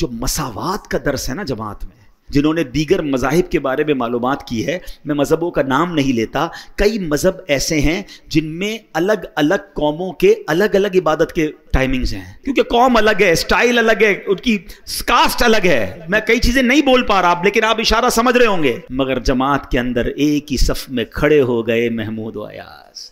جو مساوات کا درس ہے نا جماعت میں، جنہوں نے دیگر مذاہب کے بارے میں معلومات کی ہے، میں مذہبوں کا نام نہیں لیتا، کئی مذہب ایسے ہیں جن میں الگ الگ قوموں کے الگ الگ عبادت کے ٹائمنگز ہیں، کیونکہ قوم الگ ہے، سٹائل الگ ہے، ان کی کاسٹ الگ ہے. میں کئی چیزیں نہیں بول پا رہا لیکن آپ اشارہ سمجھ رہے ہوں گے. مگر جماعت کے اندر ایک ہی صف میں کھڑے ہو گئے محمود و ایاز.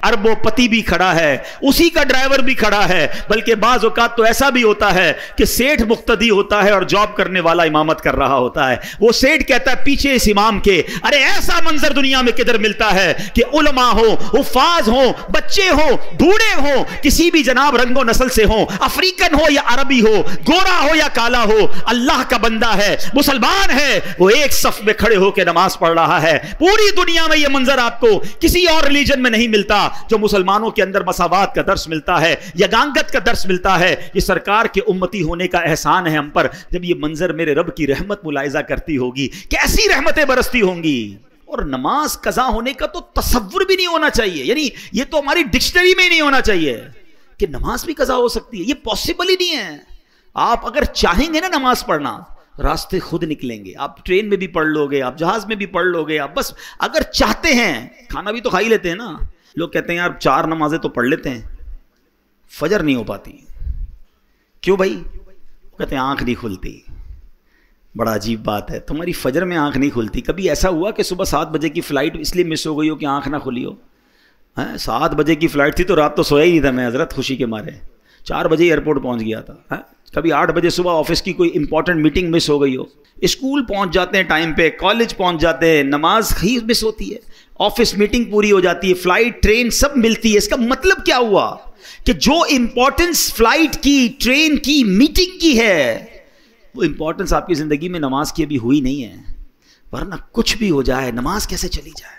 اربوں پتی بھی کھڑا ہے، اسی کا ڈرائیور بھی کھڑا ہے، بلکہ بعض اوقات تو ایسا بھی ہوتا ہے کہ سیٹھ مقتدی ہوتا ہے اور جاب کرنے والا امامت کر رہا ہوتا ہے. وہ سیٹھ کہتا ہے پیچھے اس امام کے، ارے ایسا منظر دنیا میں کدھر ملتا ہے کہ علماء ہوں، حفاظ ہوں، بچے ہوں، بوڑھے ہوں، کسی بھی جناب رنگ و نسل سے ہوں، افریقن ہو یا عربی ہو، گورا ہو یا کالا ہو، اللہ کا بندہ ہے، مسلمان ہے، وہ ایک صف میں کھڑے ہو کے نماز پڑھ رہا ہے. پوری دنیا میں یہ منظر آپ کو کسی اور ریلیجن میں نہیں ملتا جو مسلمانوں کے اندر مساوات کا درس ملتا ہے، یگانگت کا درس ملتا ہے. یہ سرکار کے امتی ہونے کا احسان ہے ہم پر. جب یہ منظر میرے رب کی رحمت ملاحظہ کرتی ہوگی، کیسی رحمتیں برستی ہوں گی. اور نماز قضا ہونے کا تو تصور بھی نہیں ہونا چاہیے، یعنی یہ تو ہماری ڈکشنری میں نہیں ہونا چاہیے کہ نماز بھی قضا ہو سکتی ہے. یہ پاسبل ہی نہیں ہے. آپ اگر چاہیں گے نا نماز پڑھنا، راستے خود نکلیں گے. آپ ٹرین میں بھی پڑھ لو گے، آپ جہاز میں بھی پڑھ لو گے. آپ بس اگر چاہتے ہیں، کھانا بھی تو کھا ہی لیتے ہیں نا. لوگ کہتے ہیں یار 4 نمازیں تو پڑھ لیتے ہیں، فجر نہیں ہو پاتی. کیوں بھائی؟ کہتے ہیں آنکھ نہیں کھلتی. بڑا عجیب بات ہے، تمہاری فجر میں آنکھ نہیں کھلتی. کبھی ایسا ہوا کہ صبح 7 بجے کی فلائٹ اس لیے مس ہو گئی ہو کہ آنکھ نہ کھلی ہو؟ 7 بجے کی فلائٹ تھی تو رات تو سویا ہی نہیں تھا میں حضرت، خوشی کے مارے 4 بجے ایئرپورٹ پہنچ گیا تھا. کبھی 8 بجے صبح آفس کی کوئی امپورٹنٹ میٹنگ مس ہو گئی ہو. اسکول پہنچ جاتے ہیں ٹائم پہ، کالج پہنچ جاتے ہیں، نماز ہی مس ہوتی ہے، آفس میٹنگ پوری ہو جاتی ہے، فلائٹ ٹرین سب ملتی ہے. اس کا مطلب کیا ہوا کہ جو امپورٹنس فلائٹ کی، ٹرین کی، میٹنگ کی ہے، وہ امپورٹنس آپ کی زندگی میں نماز کی ابھی ہوئی نہیں ہے. ورنہ کچھ بھی ہو جائے نماز کیسے چلی جائے.